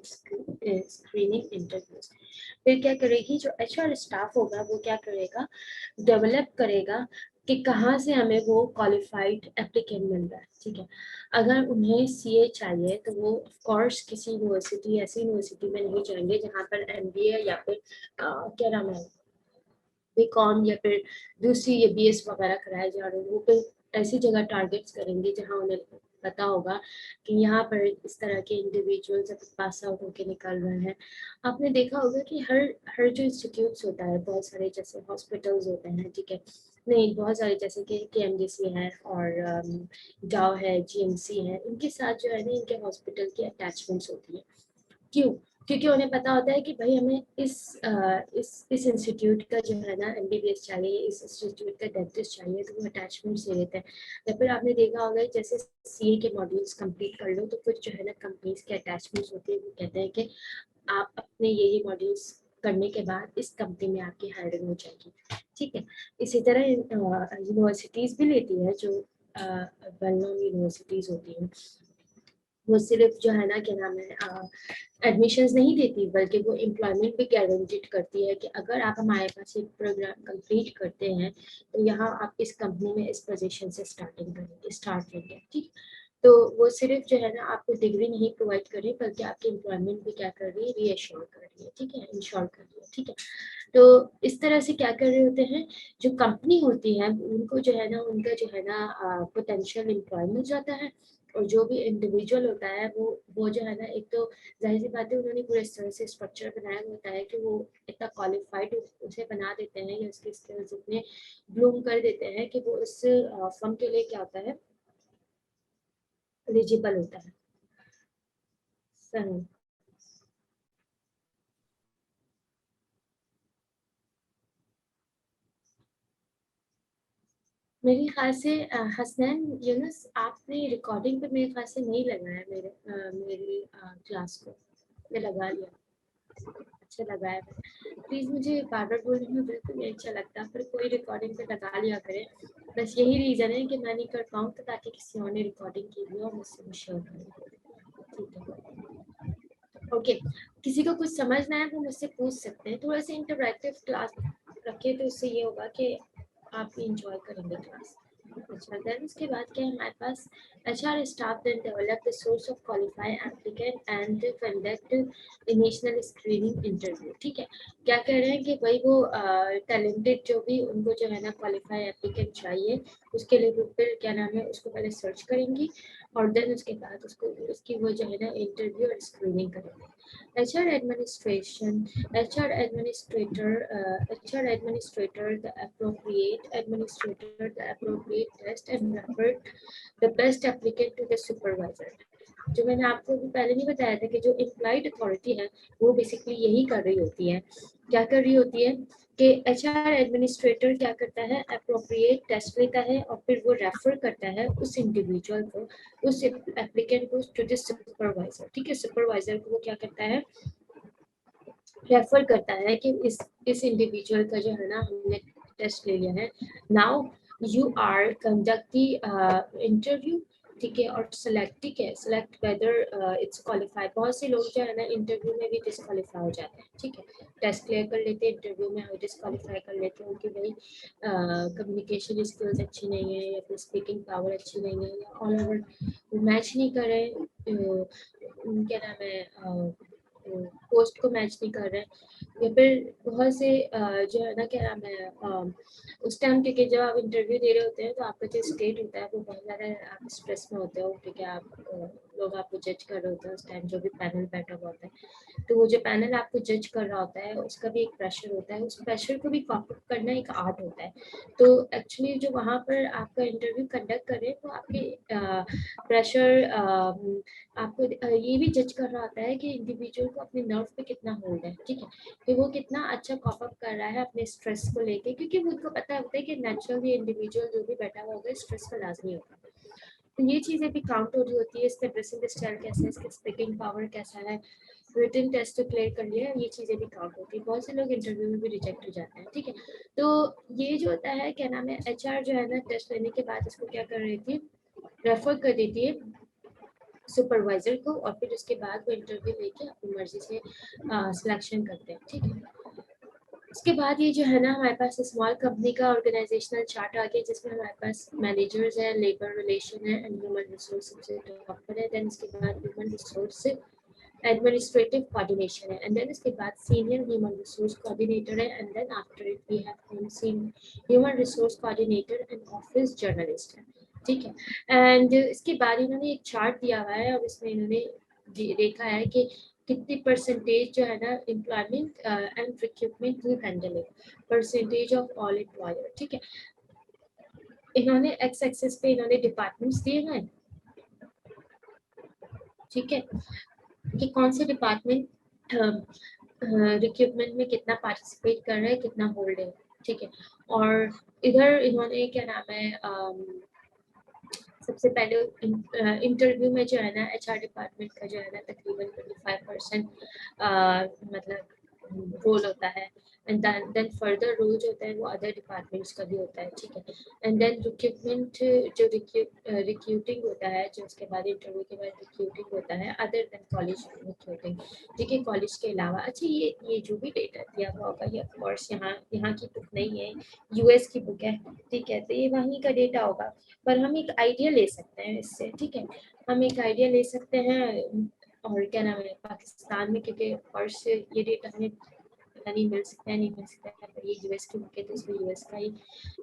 Screening interviews. फिर क्या करेगी, जो एचआर स्टाफ होगा वो क्या करेगा, डेवलप करेगा कि कहाँ से हमें वो क्वालिफाइड एप्लीकेंट मिल रहा है। ठीक है, अगर उन्हें सीए चाहिए तो वो ऑफ कोर्स किसी यूनिवर्सिटी, ऐसी यूनिवर्सिटी में नहीं जाएंगे जहाँ पर एमबीए या फिर क्या नाम है, बीकॉम या फिर दूसरी ये बीएस वगैरह कराए जा रहे हैं। वो कोई ऐसी जगह टारगेट्स करेंगे जहाँ उन्हें पता होगा कि यहाँ पर इस तरह के इंडिविजुअल्स पास आउट होके निकल रहे हैं। आपने देखा होगा कि हर हर जो इंस्टीट्यूट्स होता है, बहुत सारे जैसे हॉस्पिटल्स होते हैं, ठीक है, नहीं बहुत सारे जैसे कि केएमडीसी है और जाओ है, जीएमसी है, इनके साथ जो है ना इनके हॉस्पिटल की अटैचमेंट्स होती है। क्यों? क्योंकि उन्हें पता होता है कि भाई हमें इस इंस्टीट्यूट का जो है ना एमबीबीएस चाहिए, इस इंस्टीट्यूट का डेंटिस्ट चाहिए, तो वो अटैचमेंट से लेते हैं। या फिर आपने देखा होगा जैसे सीए के मॉड्यूल्स कंप्लीट कर लो तो कुछ जो है ना कंपनीज के अटैचमेंट्स होते हैं, वो कहते हैं कि आप अपने ये मॉड्यूल्स करने के बाद इस कंपनी में आपकी हायरिंग हो जाएगी। ठीक है, इसी तरह यूनिवर्सिटीज भी लेती है, जो वेल नोन यूनिवर्सिटीज होती हैं, वो सिर्फ जो है ना क्या नाम है एडमिशन्स नहीं देती, बल्कि वो एम्प्लॉयमेंट भी गारंटीड करती है कि अगर आप हमारे पास एक प्रोग्राम कंप्लीट करते हैं तो यहाँ आप इस कंपनी में इस पोजीशन से स्टार्ट करेंगे। ठीक, तो वो सिर्फ जो है ना आपको डिग्री नहीं प्रोवाइड कर रही, बल्कि आपकी एम्प्लॉयमेंट भी क्या कर रही है, रीअश्योर कर रही है। ठीक है, इंश्योर कर रही है। ठीक है, तो इस तरह से क्या कर रहे होते हैं, जो कंपनी होती है उनको जो है ना उनका जो है ना पोटेंशियल एम्प्लॉय मिल जाता है। और जो भी इंडिविजुअल होता है वो जो है ना, एक तो जाहिर सी बात है उन्होंने पूरे इस तरह से स्ट्रक्चर बनाया होता है कि वो इतना क्वालिफाइड उसे बना देते हैं या उसके स्किल्स इतने ब्लूम कर देते हैं कि वो उस फर्म के लिए क्या होता है, एलिजिबल होता है। सही। मेरे ख्याल से हसनैन यूनुस, आपने रिकॉर्डिंग पे मेरे ख्याल से नहीं लगाया मेरी क्लास को। मैं लगा लिया, अच्छा लगाया। प्लीज़ मुझे बार बार बोलने में बिल्कुल नहीं अच्छा लगता, पर कोई रिकॉर्डिंग पे लगा लिया करे। बस यही रीज़न है कि मैं नहीं कर पाऊँ, तो ताकि किसी और ने रिकॉर्डिंग की हुई और मुझसे वो शेयर करें। ठीक है, ओके। किसी को कुछ समझना है वो मुझसे पूछ सकते हैं। थोड़ा सा इंटरैक्टिव क्लास रखे तो इससे ये होगा कि आप भी इंजॉय करेंगे क्लास। अच्छा, देन उसके बाद क्या है हमारे पास, HR staff then develop the source of qualified applicant and conduct initial screening interview। ठीक है, क्या कह रहे हैं कि भाई वो टैलेंटेड जो भी उनको जो है ना क्वालिफाइड एप्लीकेंट चाहिए, उसके लिए वो फिर क्या नाम है उसको पहले सर्च करेंगी और देन उसके बाद उसको उसकी वो जो है ना इंटरव्यू और स्क्रीनिंग करेंगे। HR administration, HR administrator, HR administrator, the appropriate test and refer the best applicant to the supervisor। जो मैंने आपको भी पहले नहीं बताया था कि जो इम्प्लाइड अथॉरिटी है वो बेसिकली यही कर रही होती है। क्या कर रही होती है कि HR एडमिनिस्ट्रेटर क्या करता है, अप्रोप्रिएट टेस्ट लेता है और फिर वो रेफर करता है उस इंडिविजुअल को, उस एप्लीकेंट को टू द सुपरवाइजर। ठीक है, सुपरवाइजर को वो क्या करता है, रेफर करता है कि इस इंडिविजुअल का जो है ना हमने टेस्ट ले लिया है, now you are conduct the interview. ठीक है, और सेलेक्ट, ठीक है, सेलेक्ट वेदर इट्स क्वालिफाइड। बहुत से लोग जो है ना इंटरव्यू में भी डिस्क्वालीफाई हो जाते हैं। ठीक है, टेस्ट क्लियर कर लेते हैं, इंटरव्यू में डिस्क्वालीफाई कर लेते हैं कि भाई कम्युनिकेशन स्किल्स अच्छी नहीं है या फिर स्पीकिंग पावर अच्छी नहीं है या ऑल ओवर मैच नहीं कर रहे, क्या नाम है पोस्ट को मैच नहीं कर रहे हैं, या फिर बहुत से जो है ना क्या नाम है उस टाइम, क्योंकि जब आप इंटरव्यू दे रहे होते हैं तो आपका जो स्टेट होता है वो बहुत ज़्यादा आप स्ट्रेस में होते हो, क्योंकि आप लोग आपको जज कर रहे होते हैं उस टाइम, जो भी पैनल बैठा हुआ होता है, तो वो जो पैनल आपको जज कर रहा होता है उसका भी एक प्रेशर होता है, उस प्रेशर को भी कॉप अप करना एक आर्ट होता है। तो एक्चुअली जो वहाँ पर आपका इंटरव्यू कंडक्ट कर रहे हैं तो आपके प्रेशर आपको ये भी जज कर रहा होता है कि इंडिविजुअल को अपने नर्व पे कितना होल्ड है। ठीक है, कि वो कितना अच्छा कॉप अप कर रहा है अपने स्ट्रेस को लेके, क्योंकि वो उनको पता होता है कि नेचुरली इंडिविजुअल जो भी बैठा हुआ होगा स्ट्रेस का लाजमी होगा। तो ये चीज़ें भी काउंट हो रही होती है, इसका ड्रेसिंग स्टाइल कैसा है, इसका स्पीकिंग पावर कैसा है, रिटन टेस्ट तो क्लियर कर लिया, ये चीज़ें भी काउंट होती है। बहुत से लोग इंटरव्यू में भी रिजेक्ट हो जाते हैं। ठीक है, तो ये जो होता है क्या नाम है, HR जो है ना टेस्ट लेने के बाद इसको क्या कर रही थी, रेफर कर देती है सुपरवाइजर को, और फिर उसके बाद वो इंटरव्यू लेके अपनी मर्जी से सिलेक्शन करते हैं, ठीक है। उसके बाद ये जो है ना हमारे पास स्मॉल कंपनी का ऑर्गेनाइजेशनल चार्ट आ गया, जिसमें हमारे पास मैनेजर्स है, लेबर रिलेशन है एंड ह्यूमन रिसोर्स सबसे टॉप पर है। देन उसके बाद ह्यूमन रिसोर्स administrative coordination है, and then इसके बाद senior human resource coordinator है, and then after it we have senior human resource coordinator and office journalist है, ठीक है। एंड इसके बाद इन्होंने एक चार्ट दिया हुआ है, और इसमें इन्होंने देखा है कि कितनी परसेंटेज जो है ना employment and recruitment to handle percentage of all employer, ठीक है। इन्होंने एक्स एक्सेस पे इन्होंने डिपार्टमेंट्स दिए हैं, ठीक है, कि कौन से डिपार्टमेंट रिक्रूटमेंट में कितना पार्टिसिपेट कर रहे हैं, कितना होल्ड है, ठीक है। और इधर इन्होंने क्या नाम है सबसे पहले इंटरव्यू में जो है ना एचआर डिपार्टमेंट का जो है ना तकरीबन 25% मतलब रोल होता है, एंड देन फर्दर रोल जो होता है वो अदर डिपार्टमेंट्स का भी होता है, ठीक है। एंड देन रिक्रूटमेंट जो रिक्रूटिंग होता है, जो उसके बाद इंटरव्यू के बाद रिक्रूटिंग होता है अदर देन कॉलेज रिक्रूटिंग, ठीक है, कॉलेज के अलावा। अच्छा, ये जो भी डेटा दिया हुआ होगा ये ऑफ कोर्स यहाँ की बुक नहीं है, यूएस की बुक है, ठीक है, तो ये वहीं का डेटा होगा, पर हम एक आइडिया ले सकते हैं इससे, ठीक है। हम एक आइडिया ले सकते हैं, और क्या नाम है पाकिस्तान में, क्योंकि फर्स्ट ये डेटा हमें पता नहीं मिल सकता है, नहीं मिल सकता है, पर ये यूएस की बुक है तो इसमें यूएस का ही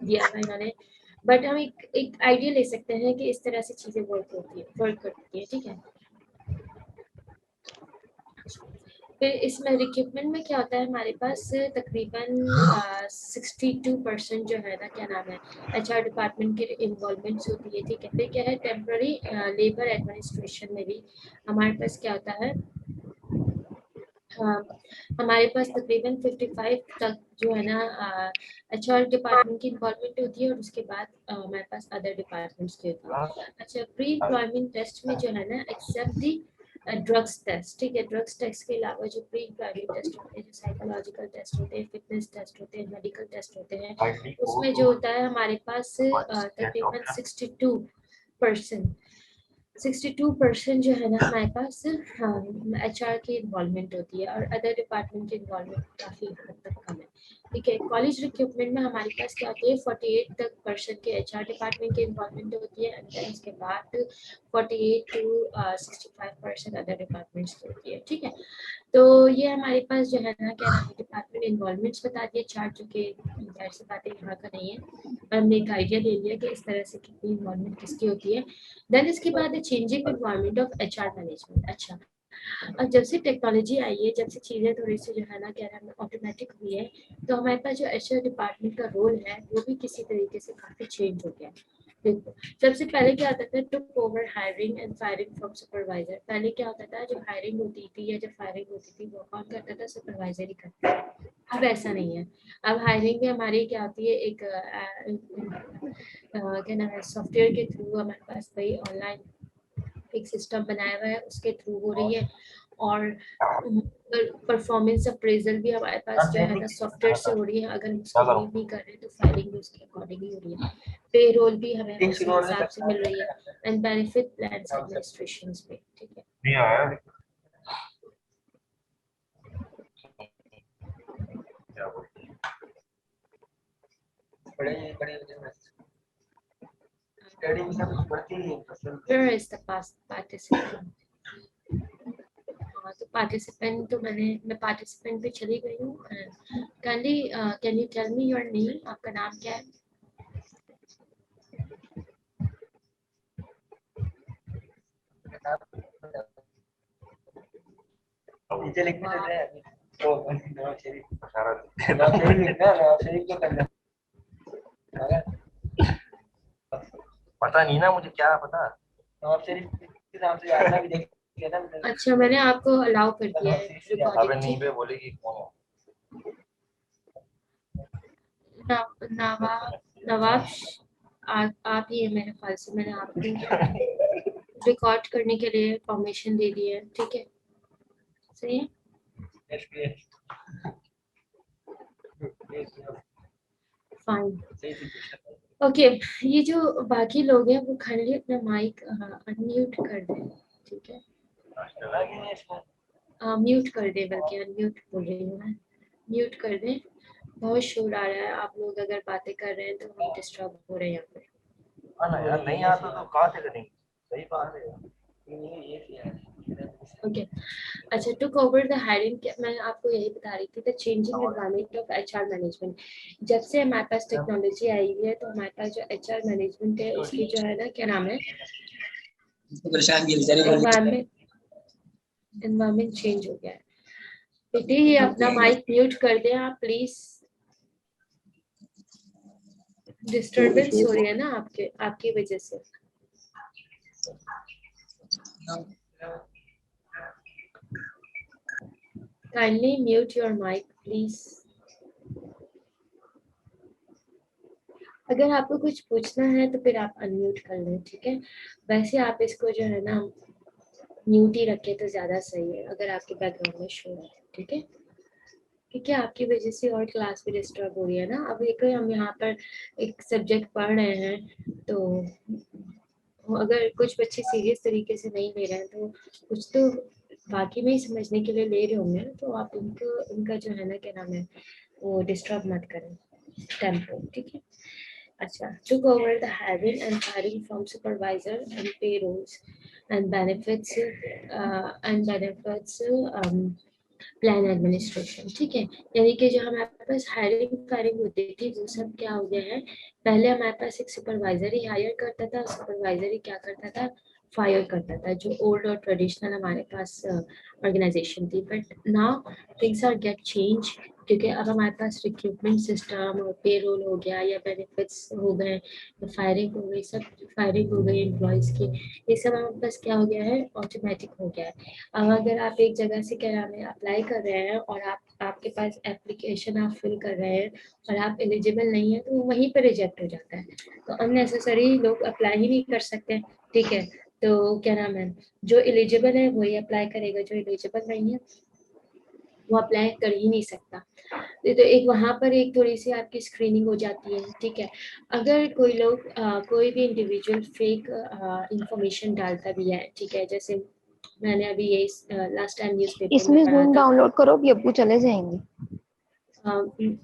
दिया हुआ इन्होंने, बट हम एक आइडिया ले सकते हैं कि इस तरह से चीजें वर्क करती है, ठीक है। फिर इसमें रिक्रूटमेंट में क्या होता है, हमारे पास तकरीबन 62% जो है ना क्या नाम है एचआर डिपार्टमेंट की इन्वॉल्वमेंट होती है, ठीक है। फिर क्या है टेम्पररी लेबर एडमिनिस्ट्रेशन में भी हमारे पास क्या होता है, हमारे पास तकरीबन 55 तक जो है ना एचआर डिपार्टमेंट की इन्वॉल्वमेंट होती है, और उसके बाद हमारे पास अदर डिपार्टमेंट्स की होती है। अच्छा, प्री एम्प्लॉयमेंट टेस्ट में जो है ना एक्सेप्ट दी ड्रग्स टेस्ट, ठीक है, ड्रग्स टेस्ट के अलावा जो प्री एम्प्लॉयमेंट टेस्ट होते हैं, जो साइकोलॉजिकल टेस्ट होते हैं, फिटनेस टेस्ट होते हैं, मेडिकल टेस्ट होते हैं, उसमें जो होता है हमारे पास तकरीबन 62% जो है ना हमारे पास एचआर की इन्वॉल्वमेंट होती है, और अदर डिपार्टमेंट की इन्वॉल्वमेंट काफ़ी हद तक कम है, ठीक है। कॉलेज रिक्रूटमेंट में हमारे पास क्या होती है 48% के एचआर डिपार्टमेंट की इन्वॉल्वमेंट होती है, एंड उसके बाद 48 to 65% अदर डिपार्टमेंट्स की होती है, ठीक है। तो ये हमारे पास जो है ना क्या नाम है डिपार्टमेंट इन्वॉल्वमेंट्स बता दिए चार्ट, जो कि जाहिर सी बात है यहाँ का नहीं है, हमने एक आइडिया ले लिया कि इस तरह से कितनी इन्वॉल्वमेंट किसकी होती है। देन इसके बाद changing environment of HR management. अच्छा, अब जब से टेक्नोलॉजी आई है, जब से चीज़ें थोड़ी सी जो है ना क्या नाम है ऑटोमेटिक हुई है, तो हमारे पास जो एचआर डिपार्टमेंट का रोल है वो भी किसी तरीके से काफ़ी चेंज हो गया है। देखो, सबसे पहले क्या होता था, took over hiring and firing from supervisor. पहले क्या होता था, जब हायरिंग होती थी या जब फायरिंग होती थी वो कौन करता था, सुपरवाइजर ही करता था। अब ऐसा नहीं है, अब हायरिंग भी हमारी क्या होती है एक क्या नाम है सॉफ्टवेयर के थ्रू हमारे पास भाई ऑनलाइन एक सिस्टम बनाया हुआ है, उसके थ्रू हो रही है, और परफॉर्मेंस अप्रेजल भी हमारे पास जो है ना सॉफ्टवेयर से हो रही है, अगर हम उसको रीड नहीं कर रहे तो फायरिंग भी उसके अकॉर्डिंग ही हो रही है, पे रोल भी हमें उसी हिसाब से मिल रही है, एंड बेनिफिट प्लान्स एडमिनिस्ट्रेशन पे, ठीक है। नहीं आया Where is the past participant? तो पार्टिसिपेंट तो मैं पार्टिसिपेंट पे चली गई हूँ। Can you tell me your name, आपका नाम क्या है? नीचे लिखने चल रहे हैं तो नवाब शरीफ नवाब शरीफ लिखना नवाब शरीफ को करना पता नहीं ना मुझे क्या पता नवाब शरीफ के नाम से याद ना भी देख लेना। अच्छा, मैंने आपको अलाउ कर दिया है अबे रिकॉर्डिंग, नहीं ठीक बे बोलेगी कौन नवाब नवाब आप ही है मेरे ख्याल से, मैंने आपको रिकॉर्ड करने के लिए परमिशन दे दी है, ठीक है, सही है, फाइन, ओके। ये जो बाकी लोग हैं वो खाली अपना माइक अनम्यूट कर दें। ठीक है, चला कि नहीं इसको? म्यूट कर दे, बल्कि अनम्यूट बोल रही हूँ मैं, म्यूट कर दे। बहुत शोर आ रहा है, आप लोग अगर बातें कर रहे हैं तो हम डिस्टर्ब हो रहे हैं यहाँ पे। हाँ ना यार, नहीं आता तो कहाँ से करेंगे? सही बात है यार। ओके, अच्छा, टुक ओवर द हायरिंग, मैं आपको यही बता रही थी, the changing environment of HR management. जब से हमारे पास टेक्नोलॉजी आई हुई है तो हमारे पास जो एचआर मैनेजमेंट है उसकी जो है ना, क्या नाम है, एनवायरनमेंट, एनवायरनमेंट चेंज हो गया है। बेटी ये अपना माइक म्यूट कर दें आप प्लीज, डिस्टरबेंस हो रही है ना आपके, आपकी वजह से। Kindly mute your mic please. अगर आपको कुछ पूछना है तो फिर आप अनम्यूट कर लें, ठीक है। वैसे आप इसको जो है ना म्यूट ही रखें तो ज्यादा सही है, अगर आपके बैकग्राउंड में शोर है, ठीक है। क्योंकि आपकी वजह से और क्लास भी डिस्टर्ब हो रही है ना। अब एक हम यहाँ पर एक सब्जेक्ट पढ़ रहे हैं, तो अगर कुछ बच्चे सीरियस तरीके से नहीं ले रहे हैं तो कुछ तो बाकी में ही समझने के लिए ले रहे होंगे ना, तो आप उनको, उनका जो है ना, क्या नाम है, वो डिस्टर्ब मत करें टेम्पो, ठीक है। अच्छा, took over the hiring and firing from supervisor and payrolls and benefits plan administration, ठीक है। यानी कि जो हमारे पास हायरिंग फायरिंग होती थी वो सब क्या हो गया है, पहले हमारे पास एक सुपरवाइजर ही हायर करता था, सुपरवाइजर ही क्या करता था, फायर करता था, जो ओल्ड और ट्रेडिशनल हमारे पास ऑर्गेनाइजेशन थी। But now things are get change, क्योंकि अब हमारे पास रिक्रूटमेंट सिस्टम और पेरोल हो गया या बेनिफिट्स हो गए, फायरिंग हो गई, सब फायरिंग हो गई एम्प्लॉयज की, ये सब हमारे पास क्या हो गया है, ऑटोमेटिक हो गया है। अब अगर आप एक जगह से क्या नाम है अप्लाई कर रहे हैं और आपके पास एप्लीकेशन आप फिल कर रहे हैं और आप एलिजिबल नहीं है, तो वहीं पर रिजेक्ट हो जाता है। तो अननेसेसरी लोग अप्लाई ही नहीं कर सकते, ठीक है। तो क्या नाम है, जो एलिजिबल है वही अप्लाई करेगा, जो एलिजिबल नहीं है वो अप्लाई कर ही नहीं सकता। तो एक वहां पर एक थोड़ी सी आपकी स्क्रीनिंग हो जाती है, ठीक है। अगर कोई लोग कोई भी इंडिविजुअल फेक इंफॉर्मेशन डालता भी है, ठीक है, जैसे मैंने अभी ये लास्ट टाइम न्यूज़पेपर में इसमें पढ़ा जूम था। डाउनलोड करो भी अब्बू चले जाएंगे।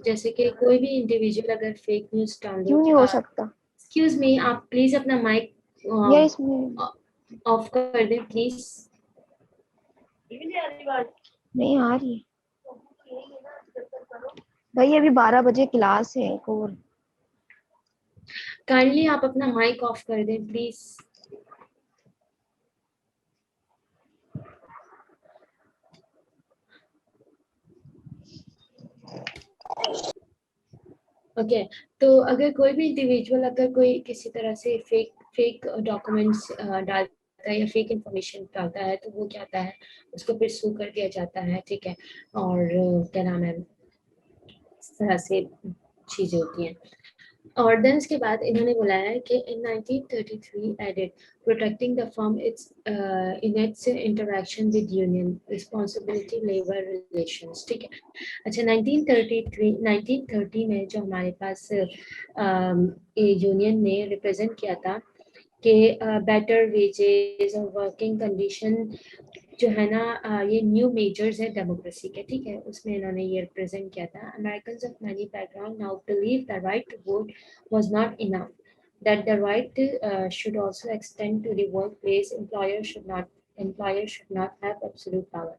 जैसे कि कोई भी इंडिविजुअल अगर फेक न्यूज़ क्यों डाउनलोड, नहीं हो सकता एक्सक्यूज मी, आप प्लीज अपना माइक या इसमें ऑफ कर दें प्लीज। नहीं आ रही भाई, अभी 12 बजे क्लास है एक और। काइंडली आप अपना माइक ऑफ कर दें प्लीज। ओके, तो अगर कोई भी इंडिविजुअल अगर कोई किसी तरह से फेक डॉक्यूमेंट्स डालता है या फेक इंफॉर्मेशन डालता है, तो वो क्या होता है, उसको फिर सू कर दिया जाता है, ठीक है। और क्या नाम है, इस तरह से चीजें होती हैं। और देन उसके बाद इन्होंने बोला है कि in 1933 added protecting the firm its in its interaction with union responsibility labour relations, ठीक है। अच्छा, 1930 में जो हमारे पास यूनियन ने रिप्रेजेंट किया था कि बेटर वेजेस और वर्किंग कंडीशन जो है ना, ये न्यू मेजर्स है डेमोक्रेसी के, ठीक है, उसमें इन्होंने ये रिप्रेजेंट किया था। Americans of many background now believe the right to vote was not enough, that the right should also extend to the workplace. Employer should not have absolute power.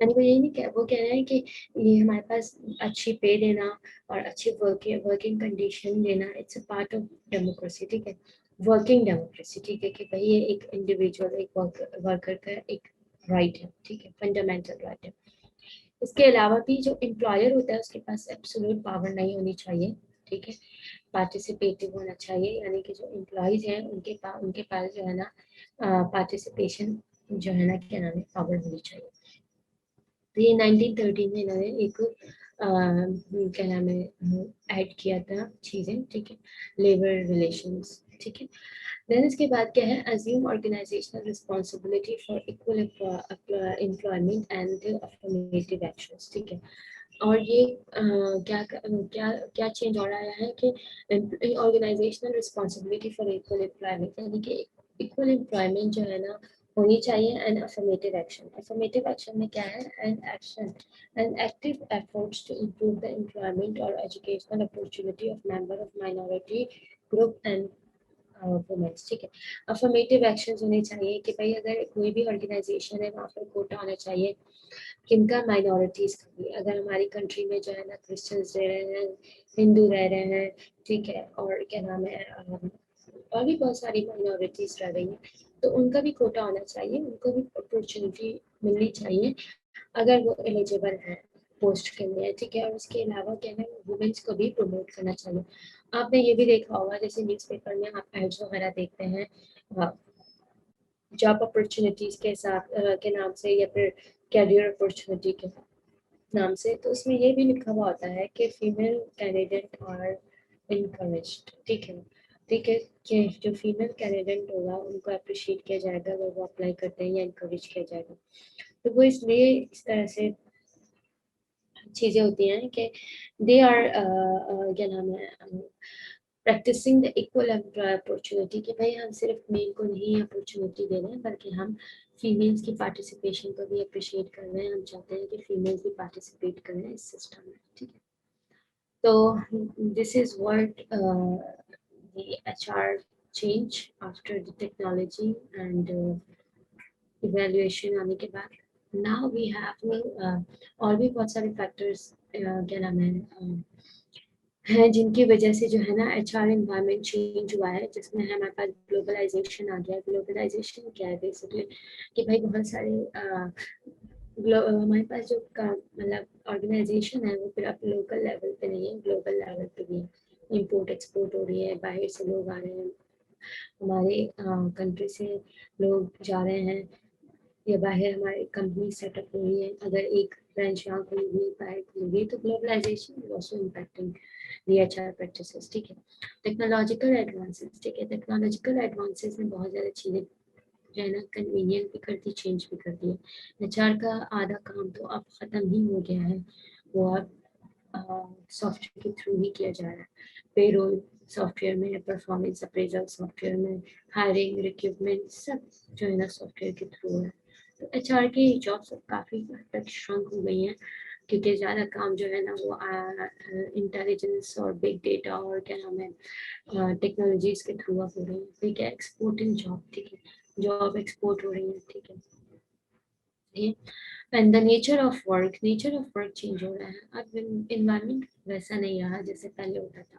यानी वो यही नहीं कह, वो कह रहे हैं कि ये हमारे पास अच्छी पे देना और अच्छी वर्किंग कंडीशन देना, it's a part of democracy, ठीक है, वर्किंग डेमोक्रेसी, ठीक है, कि भाई ये एक इंडिविजुअल, एक वर्कर का एक राइट है, ठीक है, फंडामेंटल राइट है। इसके अलावा भी जो एम्प्लॉयर होता है उसके पास एब्सोल्यूट पावर नहीं होनी चाहिए, ठीक है, पार्टिसिपेटिव होना चाहिए, यानी कि जो एम्प्लॉयज हैं उनके पास जो है ना पार्टिसिपेशन जो है ना, क्या नाम है, पावर होनी चाहिए। तो ये 1913 में इन्होंने एक क्या नाम है ऐड किया था चीजें, ठीक है, लेबर रिलेशंस, ठीक है। देन इसके बाद क्या है, assume organisational responsibility for equal employment and affirmative actions, ठीक है। और ये क्या क्या क्या चेंज हो रहा है कि organisational responsibility for equal employment, यानी कि इक्वल एम्प्लॉयमेंट जो है ना होनी चाहिए। And affirmative action, affirmative action में क्या है, and action and active efforts to improve the employment और educational opportunity of member of minority group and womens. ठीक है, अफर्मेटिव एक्शंस होने चाहिए कि भाई अगर कोई भी ऑर्गेनाइजेशन है वहाँ पर कोटा होना चाहिए किनका, माइनॉरिटीज का भी। अगर हमारी कंट्री में जो है ना क्रिश्चियंस रह रहे हैं, हिंदू रह रहे हैं, ठीक है, और क्या नाम है और भी बहुत सारी माइनॉरिटीज रह रही हैं, तो उनका भी कोटा होना चाहिए, उनको भी अपॉर्चुनिटी मिलनी चाहिए अगर वो एलिजिबल है पोस्ट के लिए। ठीक है, और उसके अलावा क्या है, वुमेन्स को भी प्रमोट करना चाहिए। आपने ये भी देखा होगा जैसे न्यूज़पेपर में आप एड्स वगैरह देखते हैं जॉब अपॉर्चुनिटीज के साथ के नाम से या फिर कैरियर अपॉर्चुनिटी के नाम से, तो उसमें ये भी लिखा हुआ होता है कि फीमेल कैंडिडेट आर इनकरेज्ड। ठीक है, ठीक है, कि जो फीमेल कैंडिडेट होगा उनको अप्रिशिएट किया जाएगा अगर वो अप्लाई करते हैं या इनकरेज किया जाएगा। तो वो इसलिए इस तरह से चीज़ें होती हैं कि दे आर क्या नाम है प्रैक्टिसिंग द इक्वल अपॉर्चुनिटी, कि भाई हम सिर्फ मेल को नहीं अपॉर्चुनिटी दे रहे हैं बल्कि हम फीमेल्स की पार्टिसिपेशन को भी अप्रिशिएट कर रहे हैं। हम चाहते हैं कि फीमेल्स भी पार्टिसिपेट करें इस सिस्टम में। ठीक है, तो this is what the HR change after the technology and evaluation आने के बाद। Now we have और भी बहुत सारे फैक्टर्स क्या नाम है जिनकी वजह से जो है ना HR एनवायरनमेंट चेंज हुआ है, जिसमें हमारे पास ग्लोबलाइजेशन आ गया। ग्लोबलाइजेशन क्या है बेसिकली कि भाई बहुत सारे हमारे पास जो मतलब ऑर्गेनाइजेशन है वो फिर अब लोकल लेवल पे नहीं है, ग्लोबल लेवल पे भी है। इम्पोर्ट एक्सपोर्ट हो रही है, बाहर से लोग आ रहे हैं, हमारे कंट्री से लोग जा रहे हैं या बाहर हमारी कंपनी सेटअप हो रही है। अगर एक ब्रांच यहाँ खुली हुई बाहर खुली हुई तो globalisation is also impacting the HR practices. ठीक है, टेक्नोलॉजिकल एडवांसेस, ठीक है, टेक्नोलॉजिकल एडवांसेस ने बहुत ज़्यादा चीज़ें जो है ना कन्वीनियंट भी कर दी, चेंज भी कर दिया। HR का आधा काम तो अब ख़त्म ही हो गया है, वो अब सॉफ्टवेयर के थ्रू ही किया जा रहा है। पेरोल सॉफ्टवेयर में, परफॉर्मेंस अप्रेजल सॉफ्टवेयर में, हायरिंग रिक्रूटमेंट सब जो है ना सॉफ्टवेयर के थ्रू है। तो HR की जॉब्स अब काफ़ी हद तक श्रंक हो गई हैं क्योंकि ज़्यादा काम जो है ना वो इंटेलिजेंस और बिग डेटा और क्या नाम है टेक्नोलॉजीज के थ्रू अब हो रही है। ठीक है, एक्सपोर्टिंग जॉब, ठीक है, जॉब एक्सपोर्ट हो रही है। ठीक है, and the nature of work change हो रहा है। अब इन्वायरमेंट वैसा नहीं रहा जैसे पहले होता था।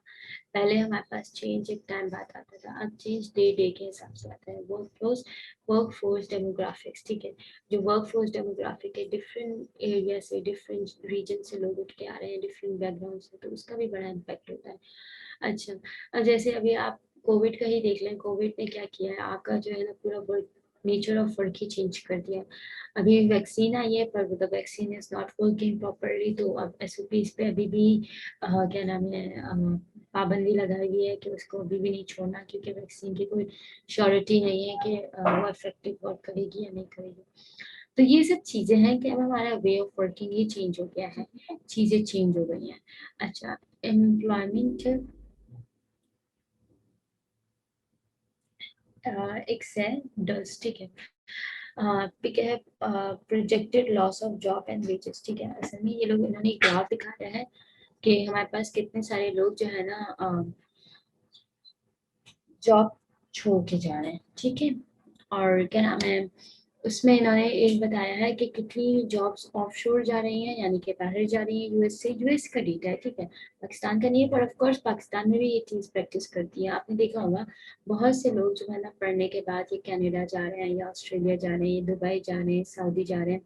पहले हमारे पास चेंज एक टाइम बाद आता था, अब चेंज डे डे के हिसाब से आता है। वर्क फोर्स डेमोग्राफिक्स, ठीक है, जो वर्क फोर्स डेमोग्राफिक है, डिफरेंट एरिया से डिफरेंट रीजन से लोग उठ के आ रहे हैं, डिफरेंट बैकग्राउंड से, तो उसका भी बड़ा इम्पैक्ट होता है। अच्छा, अब जैसे अभी आप कोविड का ही देख लें, कोविड ने क्या किया है, आपका जो है ना पूरा work nature of work he change कर दिया। अभी वैक्सीन आई है पर the vaccine is not working properly, तो अब SOPs पे अभी भी क्या नाम है पाबंदी लगाई हुई है कि उसको अभी भी नहीं छोड़ना, क्योंकि वैक्सीन की कोई श्योरिटी नहीं है कि वो इफेक्टिव वर्क करेगी या नहीं करेगी। तो ये सब चीजें हैं कि अब हमारा way of working he change हो गया है, चीजें चेंज हो गई हैं। अच्छा, एम्प्लॉयमेंट एक्सेल ठीक है, ठीक है, projected loss of job and wages. ठीक है, असल में ये लोग इन्होंने एक ग्राफ दिखाया है कि हमारे पास कितने सारे लोग जो है ना जॉब छोड़ के जा रहे हैं। ठीक है, और क्या नाम है उसमें इन्होंने एक बताया है कि कितनी जॉब्स ऑफशोर जा रही हैं, यानी कि बाहर जा रही हैं US से। US का डेटा है, ठीक है, पाकिस्तान का नहीं है, पर ऑफ कोर्स पाकिस्तान में भी ये चीज़ प्रैक्टिस करती है। आपने देखा होगा बहुत से लोग जो है ना पढ़ने के बाद ये कनाडा जा रहे हैं या ऑस्ट्रेलिया जा रहे हैं, दुबई जा रहे हैं, सऊदी जा रहे हैं,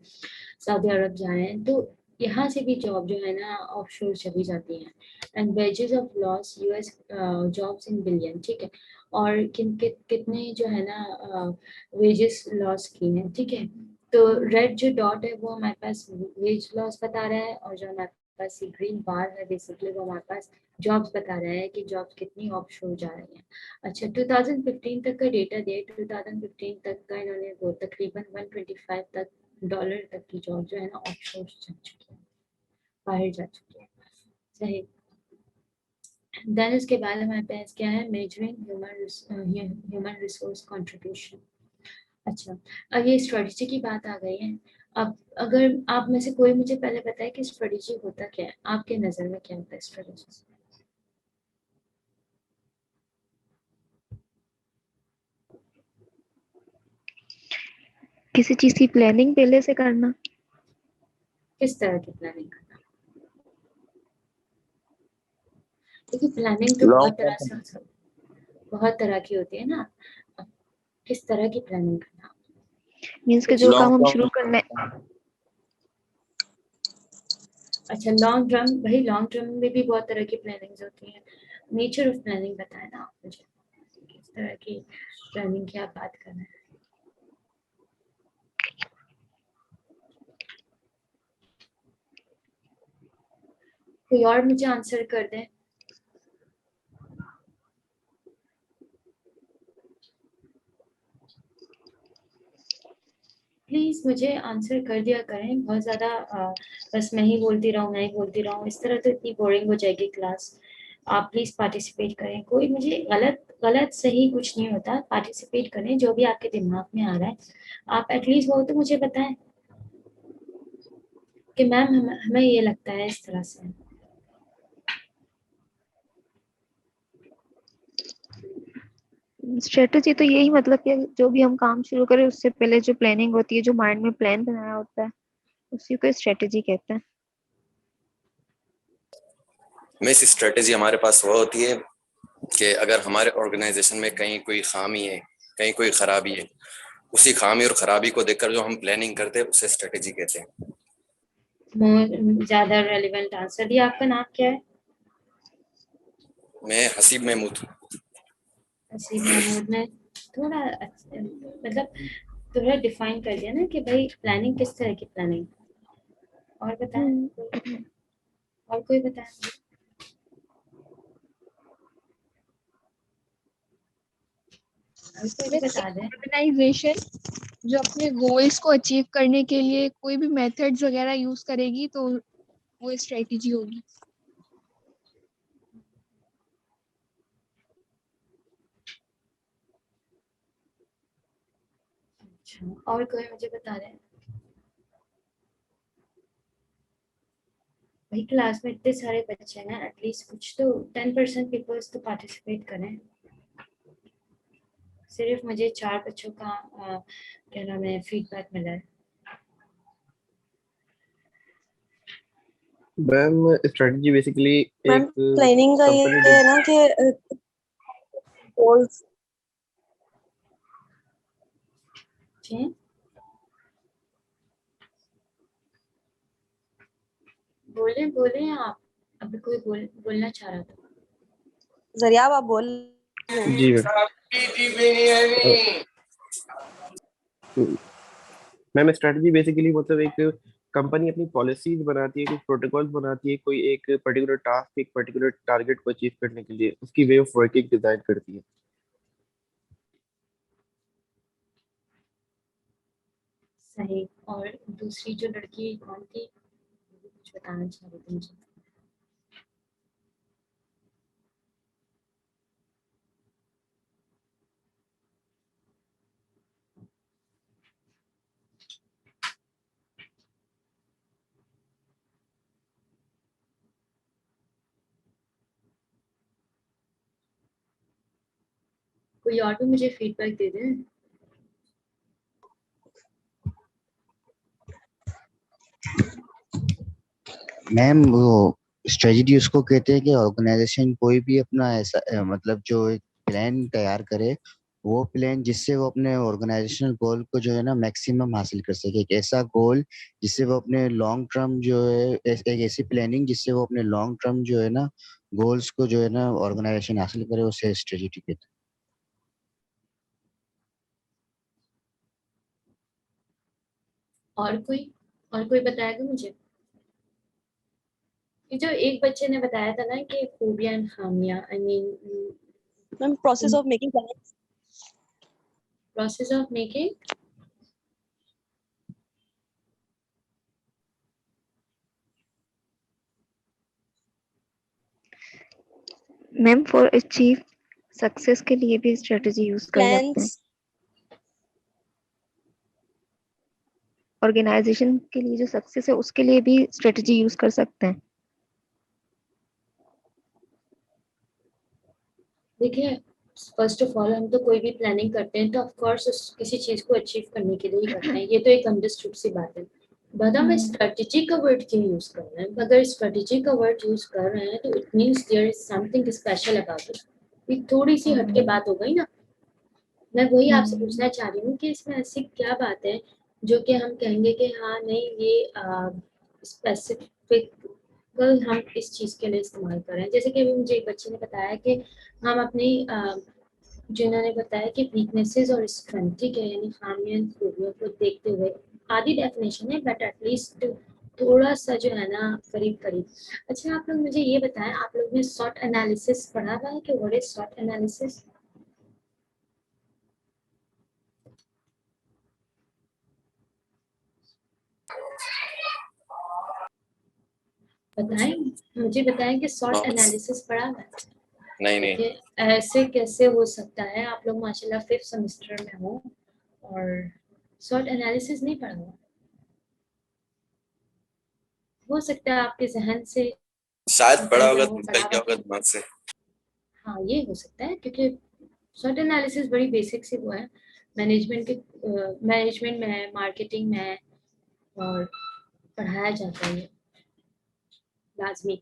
सऊदी अरब जा रहे हैं, तो यहाँ से भी जॉब जो है ना ऑफशोर चली जाती हैं। And wages of loss US jobs in billion, ठीक है, और कितने जो है ना वेजेस लॉस की हैं। ठीक है, तो रेड जो डॉट है वो हमारे पास वेज लॉस बता रहा है, और जो हमारे पास ग्रीन बार है बेसिकली वो हमारे पास जॉब्स बता रहा है कि जॉब्स कितनी ऑफशोर जा रही हैं। अच्छा, 2015 तक का डेटा दिया, 2015 तक का इन्होंने वो तकरीबन 125 तक डॉलर तक की जॉब जो है ना ऑफशोर जा चुकी है, बाहर जा चुकी है। सही, देन उसके बाद हमारे पास क्या है, मेजरिंग ह्यूमन रिसोर्स कंट्रीब्यूशन। अच्छा, अब ये स्ट्रेटजी की बात आ गई है। अब अगर आप में से कोई मुझे पहले बताए कि स्ट्रेटजी होता क्या है, आपके नजर में क्या होता है स्ट्रेटजी? किसी चीज की प्लानिंग पहले से करना। किस तरह की प्लानिंग करना? देखिए प्लानिंग तो लॉन्ग बहुत तरह से, बहुत तरह की होती है ना। अब किस तरह की प्लानिंग करना? मीन्स के कुछ जो काम लॉन्ग हम टर्म। शुरू करने। अच्छा, लॉन्ग टर्म, भाई लॉन्ग टर्म में भी बहुत तरह की प्लानिंग्स होती हैं। नेचर ऑफ प्लानिंग बताए ना आप मुझे, किस तरह की प्लानिंग की आप बात कर रहे हैं? कोई और मुझे आंसर कर दे। प्लीज मुझे आंसर कर दिया करें, बहुत ज्यादा बस मैं ही बोलती रहूँ, मैं ही बोलती रहूँ, इस तरह तो इतनी बोरिंग हो जाएगी क्लास। आप प्लीज पार्टिसिपेट करें, कोई मुझे गलत गलत सही कुछ नहीं होता, पार्टिसिपेट करें जो भी आपके दिमाग में आ रहा है। आप एटलीस्ट वो तो मुझे बताएं कि मैम हमें ये लगता है इस तरह से। स्ट्रेटजी तो यही मतलब कि जो भी हम काम शुरू करें उससे पहले जो प्लानिंग होती है, जो माइंड में प्लान बनाया होता है, उसी को स्ट्रेटजी कहते हैं। मिस स्ट्रेटेजी हमारे पास वो होती है कि अगर हमारे ऑर्गेनाइजेशन में कहीं कोई खामी है, कहीं कोई खराबी है, उसी खामी और खराबी को देखकर जो हम प्लानिंग करते हैं उसे स्ट्रेटेजी कहते हैं। ज्यादा रेलिवेंट आंसर दिया। आपका नाम क्या है? मैं हसीब महमूद। असीम महमूद ने थोड़ा मतलब थोड़ा डिफाइन कर दिया ना कि भाई प्लानिंग किस तरह की प्लानिंग। और बताएं और कोई बताएं। और कोई भी बता दें। ऑर्गेनाइजेशन जो अपने गोल्स को अचीव करने के लिए कोई भी मेथड्स वगैरह यूज करेगी तो वो स्ट्रेटजी होगी। अच्छा, और कोई मुझे बता रहे हैं? भाई क्लास में इतने सारे बच्चे हैं ना, एटलीस्ट कुछ तो 10% पीपल्स तो पार्टिसिपेट करें। सिर्फ मुझे 4 बच्चों का क्या नाम है फीडबैक मिला है। मैम स्ट्रेटजी बेसिकली मैम एक प्लानिंग का ये कंपनी। है ना कि गोल्स जी बोले बोले आप, अभी कोई बोलना चाह रहा था। जरिया आप बोल रहे हैं। जी मैम स्ट्रेटजी बेसिकली मतलब एक कंपनी अपनी पॉलिसीज बनाती है, कुछ प्रोटोकॉल्स बनाती है, कोई एक पर्टिकुलर टास्क, एक पर्टिकुलर टारगेट को अचीव करने के लिए उसकी वे ऑफ वर्किंग डिजाइन करती है। सही। और दूसरी जो लड़की कौन थी, कुछ बताना चाह रही थी मुझे। कोई और भी मुझे फीडबैक दे दे। मैम वो स्ट्रेटजी उसको कहते हैं कि ऑर्गेनाइजेशन कोई भी अपना ऐसा मतलब जो एक प्लान तैयार करे, वो प्लान जिससे वो अपने ऑर्गेनाइजेशनल गोल को जो है ना मैक्सिमम हासिल कर सके। एक ऐसा गोल जिससे वो अपने लॉन्ग टर्म जो है एक ऐसी प्लानिंग जिससे वो अपने लॉन्ग टर्म जो है ना गोल्स को जो है ना ऑर्गेनाइजेशन हासिल करे, उसे स्ट्रेटजी कहते और कोई बताएगा मुझे? ये जो एक बच्चे ने बताया था ना कि खूबियां एंड खामियां, I mean ma'am process of making plans. Process of making. Ma'am for achieve success के लिए भी स्ट्रेटजी यूज कर सकते प्लान्स हैं। ऑर्गेनाइजेशन के लिए जो सक्सेस है उसके लिए भी स्ट्रेटजी यूज कर सकते हैं। देखिए, फर्स्ट ऑफ ऑल हम तो कोई भी प्लानिंग करते हैं तो ऑफ कोर्स किसी चीज को अचीव करने के लिए ही करते हैं, ये तो एक अंडरस्टूड सी बात है। बट हमें स्ट्रेटजी का वर्ड क्यों यूज कर रहे हैं? अगर स्ट्रेटजी का वर्ड यूज कर रहे हैं तो it means there is something special about it. ये थोड़ी सी हटके बात हो गई ना। मैं वही आपसे पूछना चाह रही हूँ कि इसमें ऐसी क्या बात है जो कि हम कहेंगे कि हाँ नहीं ये स्पेसिफिक हम इस चीज़ के लिए इस्तेमाल करें। जैसे कि अभी मुझे एक बच्चे ने बताया कि हम अपनी जिन्होंने बताया कि वीकनेसेस और स्ट्रेंथ, ठीक है, यानी खामियां खूबियों को देखते हुए आधी डेफिनेशन है बट एटलीस्ट थोड़ा सा जो है ना करीब करीब। अच्छा, आप लोग मुझे ये बताएं, आप लोग ने सॉट एनालिसिस पढ़ा हुआ है कि व्हाट इज सॉट एनालिसिस? बताएं, मुझे बताएं कि सॉट एनालिसिस पढ़ा हुआ है? नहीं नहीं कि ऐसे कैसे हो सकता है? आप लोग माशाल्लाह 5th सेमेस्टर में हो और सॉट एनालिसिस नहीं पढ़ा हुआ? हो सकता है आपके जहन से शायद पढ़ा निकल होगा गया तो हो, निकल पढ़ा गया हुआ। होगा दिमाग से। हाँ, ये हो सकता है क्योंकि सॉट एनालिसिस बड़ी बेसिक सी वो है, मैनेजमेंट में है, मार्केटिंग में है और पढ़ाया जाता है ये लाजमी।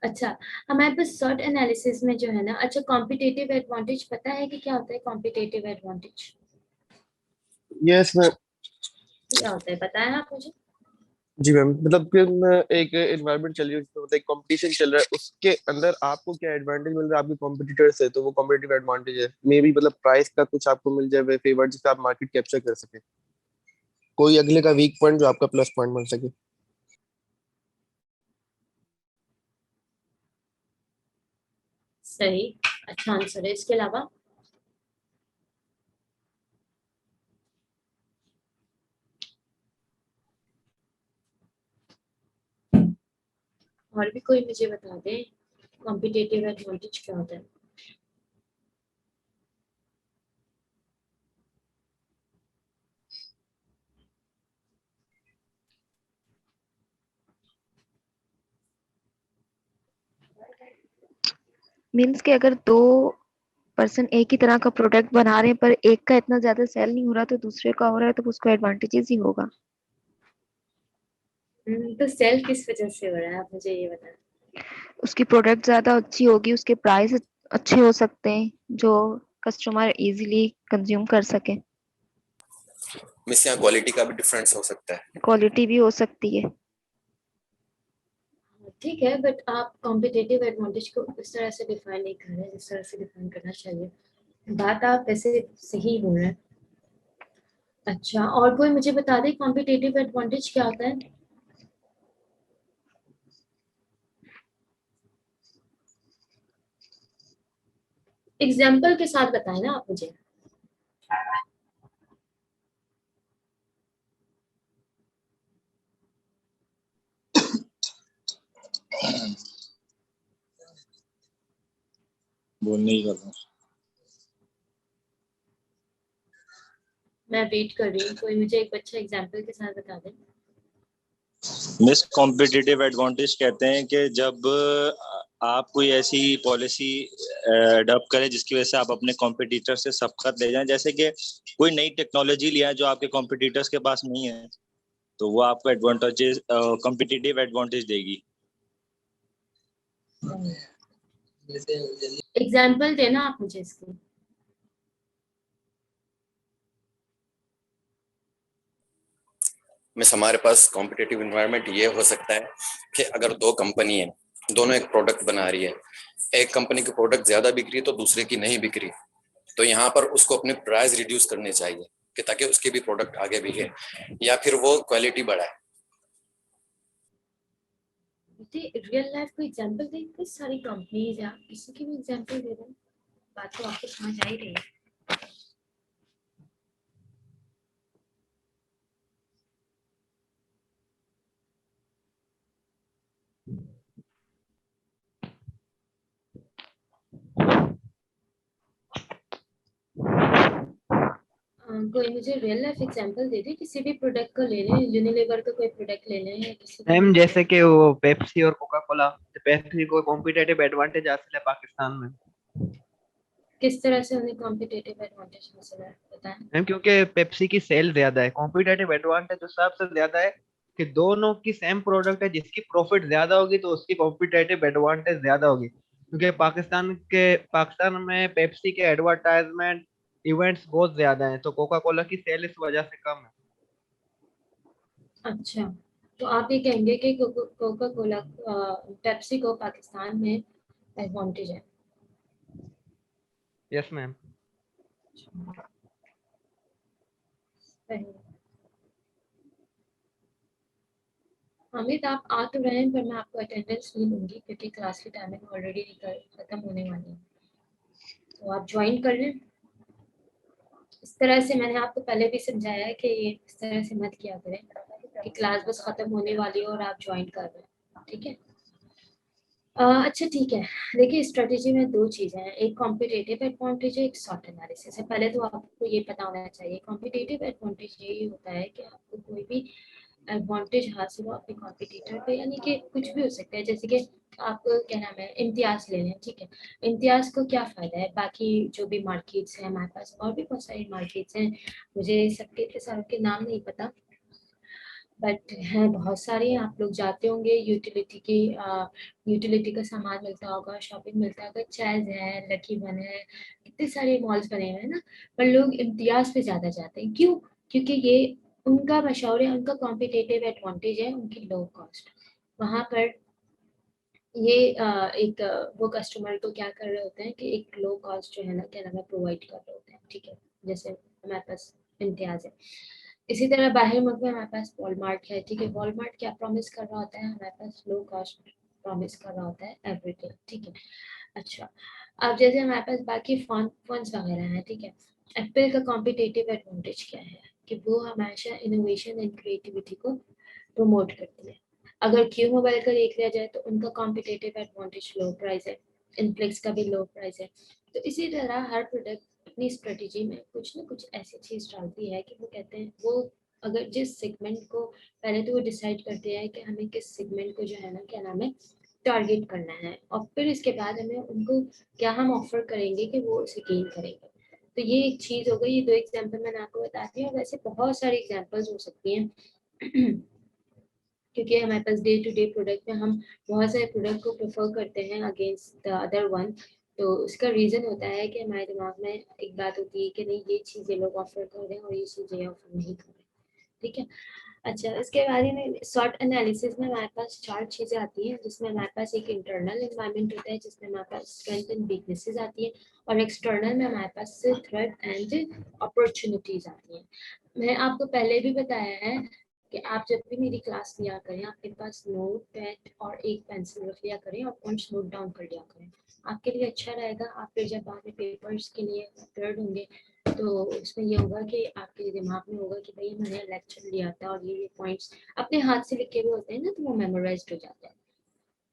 अच्छा, हमारे पास सॉट एनालिसिस में जो है ना, अच्छा कॉम्पिटिटिव एडवांटेज पता है कि क्या होता है कॉम्पिटिटिव एडवांटेज? Yes ma'am. क्या होता है बताएं आप मुझे। जी मैम, मतलब कि एक एनवायरनमेंट चल रही है उसमें, मतलब एक कंपटीशन चल रहा है, उसके अंदर आपको क्या एडवांटेज मिल रहा है आपके कॉम्पिटिटर्स है, तो वो कॉम्पिटिटिव एडवांटेज है। मे बी मतलब प्राइस का कुछ आपको मिल जाए फेवर, जिससे आप मार्केट कैप्चर कर सके, कोई अगले का वीक पॉइंट जो आपका प्लस पॉइंट बन सके। सही, अच्छा आंसर है। इसके अलावा और भी कोई मुझे बता दे कॉम्पिटिटिव एडवांटेज क्या होता है? मीन्स कि अगर दो पर्सन एक ही तरह का प्रोडक्ट बना रहे हैं पर एक का इतना ज्यादा सेल नहीं हो रहा तो दूसरे का हो रहा है, तो उसको एडवांटेजेस ही होगा। तो सेल किस वजह से हो रहा है, आप मुझे ये बताएं। उसकी प्रोडक्ट ज्यादा अच्छी होगी, उसके प्राइस अच्छे हो सकते हैं जो कस्टमर इजीली कंज्यूम कर सके। मिस यहाँ क्वालिटी का भी डिफरेंस हो सकता है। क्वालिटी भी हो सकती है। ठीक है, बट आप कॉम्पिटिटिव एडवांटेज को इस तरह से डिफाइन नहीं कर रहे जिस तरह से डिफाइन करना चाहिए। बात आप वैसे सही बोल रहे हैं। अच्छा, और कोई मुझे बता दे कॉम्पिटिटिव एडवांटेज क्या होता है? एग्जाम्पल के साथ बताएं ना आप मुझे। बोलने ही कर रहा हूँ। मैं वेट कर रही हूँ, कोई मुझे एक अच्छा एग्जाम्पल के साथ बता दे। मिस कॉम्पिटिटिव एडवांटेज कहते हैं कि जब आप कोई ऐसी पॉलिसी अडॉप्ट करें जिसकी वजह से आप अपने कॉम्पिटिटर से सबकत ले जाएं, जैसे कि कोई नई टेक्नोलॉजी लिया है जो आपके कॉम्पिटिटर्स के पास नहीं है, तो वो आपको एडवांटेजेस कॉम्पिटिटिव एडवांटेज देगी। एग्जाम्पल देना आप मुझे इसकी। मिस हमारे पास कॉम्पिटिटिव इन्वायरमेंट ये हो सकता है कि अगर दो कंपनी है, दोनों एक प्रोडक्ट बना रही है, एक कंपनी की प्रोडक्ट ज्यादा बिक रही है तो दूसरे की नहीं बिक रही, तो यहाँ पर उसको अपनी प्राइस रिड्यूस करनी चाहिए कि ताकि उसकी भी प्रोडक्ट आगे बिके या फिर वो क्वालिटी बढ़ाए। रियल लाइफ को एग्जांपल दे, इतनी सारी कंपनीज है, आप किसी की भी एग्जांपल दे रहे हैं, बात तो आपको समझ आ ही रही है। कोई मुझे रियल लाइफ एग्जांपल दे दे, किसी भी प्रोडक्ट को ले लें, यूनिलीवर का कोई प्रोडक्ट ले लें या किसी का मैम भी। जैसे कि वो पेप्सी और कोका कोला, पेप्सी को कॉम्पिटिटिव एडवांटेज हासिल है पाकिस्तान में। किस तरह से उन्हें कॉम्पिटिटिव एडवांटेज हासिल है बताएं। मैम क्योंकि पेप्सी की सेल ज्यादा है, कॉम्पिटिटिव एडवांटेज उस हिसाब से ज्यादा है कि दोनों की सेम प्रोडक्ट है, जिसकी प्रॉफिट ज्यादा होगी तो उसकी कॉम्पिटिटिव एडवांटेज ज्यादा होगी। क्योंकि पाकिस्तान में पेप्सी के एडवर्टाइजमेंट इवेंट्स बहुत ज्यादा हैं, तो कोका कोला की सेल इस वजह से कम है। अच्छा, तो आप ये कहेंगे कि कोका कोला पेप्सी को पाकिस्तान में एडवांटेज है। Yes ma'am. सही। अमित आप आ तो रहे हैं, पर मैं आपको अटेंडेंस नहीं दूंगी क्योंकि क्लास की टाइमिंग ऑलरेडी खत्म होने वाली है, तो आप ज्वाइन कर लें। इस तरह से मैंने आपको पहले भी समझाया है कि ये इस तरह से मत किया करें कि क्लास बस खत्म होने वाली हो और आप ज्वाइन कर रहे हैं, ठीक है। अच्छा ठीक है, देखिए स्ट्रेटेजी में दो चीज़ें हैं, एक कॉम्पिटिटिव एडवांटेज है, एक सॉर्ट एनालिसिस है। पहले तो आपको ये पता होना चाहिए, कॉम्पिटिटिव एडवांटेज यही होता है कि आपको कोई भी एडवांटेज हासिल हो अपने कॉम्पिटिटर पे, यानी कि कुछ भी हो सकता है, जैसे कि आपको क्या नाम है इम्तियाज ले लें, ठीक है। इम्तियाज को क्या फ़ायदा है, बाकी जो भी मार्केट्स हैं हमारे पास, और भी बहुत सारी मार्केट्स हैं, मुझे सबके सारों के नाम नहीं पता, बट हैं बहुत सारी। आप लोग जाते होंगे, यूटिलिटी का सामान मिलता होगा, शॉपिंग मिलता होगा, चैज है, लकी वन है, कितने सारे मॉल्स बने हुए हैं ना, पर लोग इम्तियाज पे ज़्यादा जाते हैं। क्यों? क्योंकि ये उनका मशहूर है, उनका कॉम्पिटिटिव एडवांटेज है, उनकी लो कॉस्ट। वहाँ पर ये वो कस्टमर को क्या कर रहे होते हैं कि एक लो कॉस्ट जो है ना क्या नाम है प्रोवाइड कर रहे होते हैं, ठीक है। जैसे हमारे पास इम्तियाज है, इसी तरह बाहर मुल्क में हमारे पास वॉलमार्ट है, ठीक है। वॉलमार्ट क्या प्रॉमिस कर रहा होता है, हमारे पास लो कॉस्ट प्रॉमिस कर रहा होता है एवरीथिंग, ठीक है। अच्छा, अब जैसे हमारे पास बाकी फोन्स वगैरह हैं, ठीक है। एप्पल का कॉम्पिटिटिव एडवांटेज क्या है कि वो हमेशा इनोवेशन एंड क्रिएटिविटी को प्रमोट करती है। अगर क्यू मोबाइल का देख लिया जाए तो उनका कॉम्पिटिटिव एडवांटेज लो प्राइस है, इनफ्लेक्स का भी लो प्राइस है। तो इसी तरह हर प्रोडक्ट अपनी स्ट्रेटजी में कुछ ना कुछ ऐसी चीज़ डालती है कि वो कहते हैं वो अगर जिस सेगमेंट को पहले तो वो डिसाइड करते हैं कि हमें किस सेगमेंट को जो है ना क्या नाम है टारगेट करना है, और फिर इसके बाद हमें उनको क्या हम ऑफर करेंगे कि वो उसे गेन करेंगे। तो ये एक चीज़ हो गई, ये दो एग्जाम्पल मैंने आपको बताती हूँ, वैसे बहुत सारी एग्जाम्पल्स हो सकती हैं क्योंकि हमारे पास डे टू डे प्रोडक्ट में हम बहुत सारे प्रोडक्ट को प्रेफर करते हैं अगेंस्ट द अदर वन। तो उसका रीज़न होता है कि हमारे दिमाग में एक बात होती है कि नहीं ये चीज़ें लोग ऑफर कर रहे हैं और ये चीज़ें ऑफर नहीं कर रहे, ठीक है। अच्छा, इसके बारे में सॉर्ट एनालिसिस में हमारे पास 4 चीज़ें आती हैं, जिसमें हमारे पास एक इंटरनल एनवायरनमेंट होता है, जिसमें हमारे पास स्ट्रेंथ एंड वीकनेसेस आती हैं, और एक्सटर्नल में हमारे पास थ्रेट एंड अपॉर्चुनिटीज आती हैं। मैं आपको पहले भी बताया है कि आप जब भी मेरी क्लास लिया करें, आपके पास नोट पैड और एक पेंसिल रख लिया करें और पॉइंट्स नोट डाउन कर लिया करें, आपके लिए अच्छा रहेगा। आप फिर जब बाद में पेपर्स के लिए प्रिपेयर्ड होंगे तो उसमें ये होगा कि आपके दिमाग में होगा कि भाई मैंने लेक्चर लिया था और ये पॉइंट्स अपने हाथ से लिखे हुए होते हैं ना, तो वो मेमोराइज्ड हो जाता है,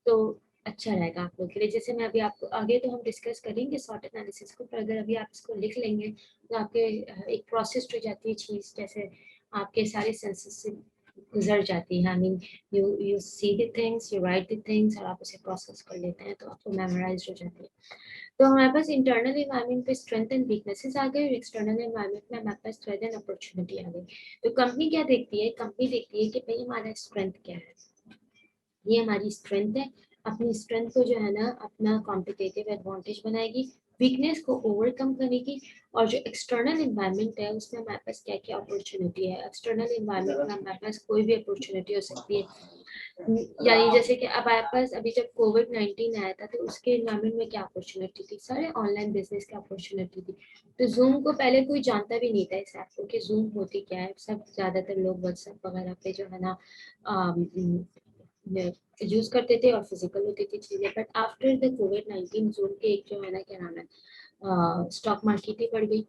तो अच्छा रहेगा आप लोग के लिए। जैसे मैं अभी आपको आगे तो हम डिस्कस करेंगे सॉर्ट एनालिसिस को, पर अगर अभी आप इसको लिख लेंगे तो आपके एक प्रोसेस हो जाती है चीज़, जैसे आपके सारे सेंसेस से गुजर जाती है। I mean you see the things, you right the things, और आप उसे प्रोसेस कर लेते हैं तो आपको मेमोराइज हो जाती है। तो हमारे पास इंटरनल एनवायरनमेंट पे स्ट्रेंथ एंड वीकनेसेस आ गए, और एक्सटर्नल एनवायरनमेंट में हमारे पास थ्रेट एंड अपॉर्चुनिटी आ गई। तो कंपनी क्या देखती है, कंपनी देखती है कि भाई हमारा स्ट्रेंथ क्या है, ये हमारी स्ट्रेंथ है, अपनी स्ट्रेंथ को जो है ना अपना कॉम्पिटिटिव एडवांटेज बनाएगी, वीकनेस को ओवरकम करेगी, और जो एक्सटर्नल एनवायरनमेंट है उसमें हमारे पास क्या क्या अपॉर्चुनिटी है। एक्सटर्नल एनवायरनमेंट में हमारे पास कोई भी अपॉर्चुनिटी हो सकती है, यानी जैसे कि अब हमारे पास अभी जब कोविड-19 आया था तो उसके एनवायरनमेंट में क्या अपॉर्चुनिटी थी, सारे ऑनलाइन बिजनेस की अपॉर्चुनिटी थी। तो जूम को पहले कोई जानता भी नहीं था इस ऐप को कि जूम होती क्या है, सब ज़्यादातर लोग व्हाट्सएप वगैरह पे जो है ना यूज करते थे और फिजिकल होती थी चीज़ें। But after the covid zoom के एक जो है ना क्या नाम है स्टॉक मार्केट ही बढ़ गई।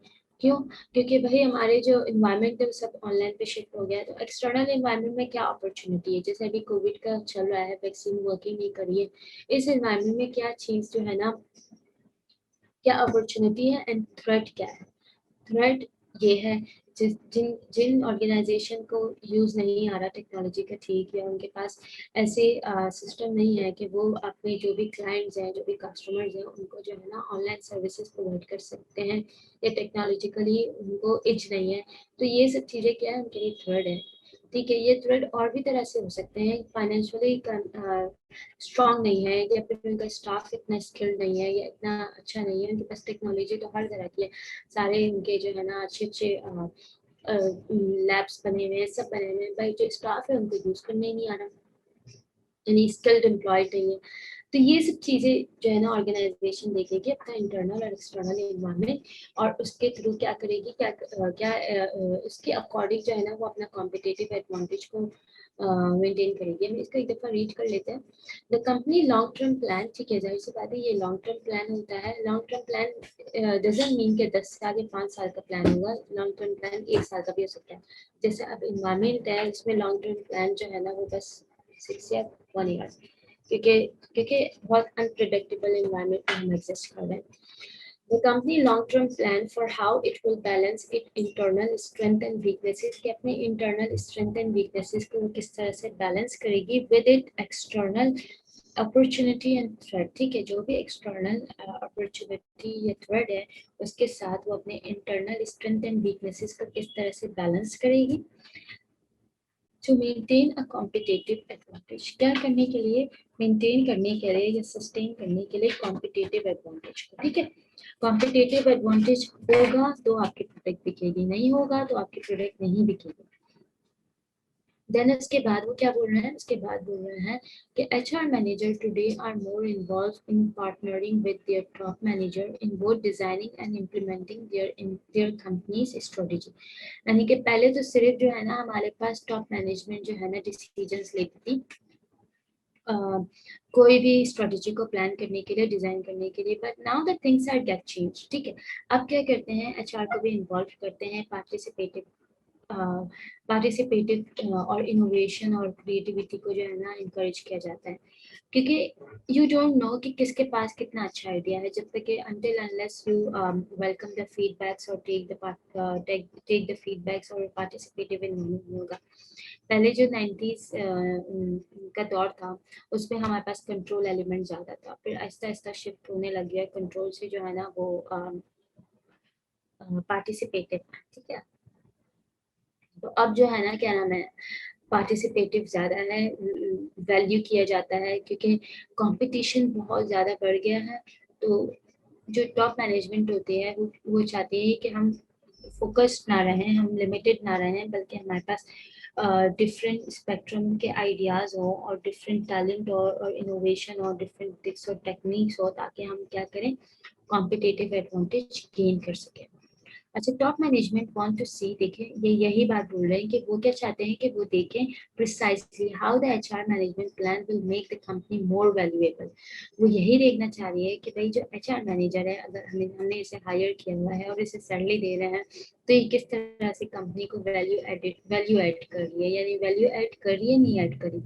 क्यों? क्योंकि भाई हमारे जो इन्वायरमेंट है वो सब ऑनलाइन पे शिफ्ट हो गया है। तो एक्सटर्नल इन्वायरमेंट में क्या अपॉर्चुनिटी है, जैसे अभी कोविड का चल रहा है, वैक्सीन वर्किंग नहीं करी है, इस इन्वायरमेंट में क्या चीज़ जो है ना क्या अपॉर्चुनिटी है एंड थ्रेट क्या है। थ्रेट ये है जिन ऑर्गेनाइजेशन को यूज नहीं आ रहा टेक्नोलॉजी का ठीक, या उनके पास ऐसे सिस्टम नहीं है कि वो अपने जो भी क्लाइंट्स हैं, जो भी कस्टमर्स हैं, उनको जो है ना ऑनलाइन सर्विसेज प्रोवाइड कर सकते हैं, या टेक्नोलॉजिकली उनको एज नहीं है, तो ये सब चीज़ें क्या है, उनके लिए थ्रेड है। ठीक है, ये थ्रेड और भी तरह से हो सकते हैं, फाइनेंशियली स्ट्रांग नहीं है, या फिर उनका स्टाफ इतना स्किल्ड नहीं है, या इतना अच्छा नहीं है, उनके पास टेक्नोलॉजी तो हर तरह की है, सारे उनके जो है ना अच्छे अच्छे लैब्स बने हुए हैं, सब बने हुए हैं, भाई जो स्टाफ है उनको यूज करने ही नहीं आ रहा, यानी स्किल्ड एम्प्लॉयड नहीं है। तो ये सब चीज़ें जो है ना ऑर्गेनाइजेशन देखेगी अपना इंटरनल और एक्सटर्नल इन्वायरमेंट, और उसके थ्रू क्या करेगी, उसके अकॉर्डिंग जो है ना वो अपना कॉम्पिटिटिव एडवांटेज को मेंटेन करेगी। हम इसको एक दफ़ा रीड कर लेते हैं। The company long term plan, ठीक है, जाहिर सी बात है ये लॉन्ग टर्म प्लान होता है। Long term plan doesn't mean कि 10 से आगे 5 साल का प्लान होगा, लॉन्ग टर्म प्लान 1 साल का भी हो सकता है। जैसे अब इन्वायरमेंट है, इसमें लॉन्ग टर्म प्लान जो है ना वो बस 6 या 1 ईयर, क्योंकि बहुत अनप्रेडिक्टेबल एनवायरनमेंट में हम एग्जिस्ट कर रहे हैं। The company long-term plan for how it will balance its internal strength and weaknesses, कि अपने internal strength and weaknesses को वो किस तरह से balance करेगी with it external opportunity and threat। ठीक है, जो भी external opportunity या threat है, उसके साथ वो अपने internal strength and weaknesses को किस तरह से balance करेगी। To maintain a competitive advantage, क्या करने के लिए, मेंटेन करने के लिए या सस्टेन करने के लिए कॉम्पिटिटिव एडवांटेज को। ठीक है, कॉम्पिटिटिव एडवांटेज होगा तो आपकी प्रोडक्ट बिकेगी, नहीं होगा तो आपकी प्रोडक्ट नहीं बिकेगी। देन उसके बाद वो क्या बोल रहे हैं, उसके बाद बोल रहे हैं कि HR manager today are more involve in partnering with their top manager in both designing and implementing their companies strategy. यानी कि पहले तो सिर्फ जो है ना हमारे पास टॉप मैनेजमेंट जो है ना डिसीजंस लेती थी कोई भी स्ट्रेटजी को प्लान करने के लिए, डिजाइन करने के लिए, but now the things are get change. ठीक है, अब क्या करते हैं, HR को भी इन्वॉल्व करते हैं, पार्टिसिपेटिव और इनोवेशन और क्रिएटिविटी को जो है ना इंकरेज किया जाता है, क्योंकि यू डोंट नो कि किसके पास कितना अच्छा आइडिया है, जब तक कि until unless you welcome the feedbacks or take the feedbacks और participative environment नहीं होगा। पहले जो 90s का दौर था उसमें हमारे पास कंट्रोल एलिमेंट ज़्यादा था, फिर आहिस्ता आहिस्ता शिफ्ट होने लग गया कंट्रोल से जो है ना वो पार्टिसिपेटिव। ठीक है, तो अब जो है ना क्या नाम है, पार्टिसिपेटिव ज़्यादा है, वैल्यू किया जाता है, क्योंकि कंपटीशन बहुत ज़्यादा बढ़ गया है। तो जो टॉप मैनेजमेंट होती है वो चाहती है कि हम फोकस्ड ना रहें, हम लिमिटेड ना रहें, बल्कि हमारे पास डिफरेंट स्पेक्ट्रम के आइडियाज़ हो और डिफरेंट टैलेंट और इनोवेशन और डिफरेंट ट्रिक्स और टेक्निक्स हो, ताकि हम क्या करें, कॉम्पिटिटिव एडवांटेज गेन कर सकें। अच्छा, टॉप मैनेजमेंट वांट टू सी, देखें ये यही बात बोल रहे हैं कि वो क्या चाहते हैं कि वो देखें precisely how the HR management plan will make the company more valuable. वो यही देखना चाह रही है कि भाई जो HR मैनेजर है, अगर हमने इसे हायर किया हुआ है और इसे सैलरी दे रहे हैं, तो ये किस तरह से कंपनी को वैल्यू ऐड कर रही है, यानी वैल्यू ऐड कर रही है, नहीं ऐड करी,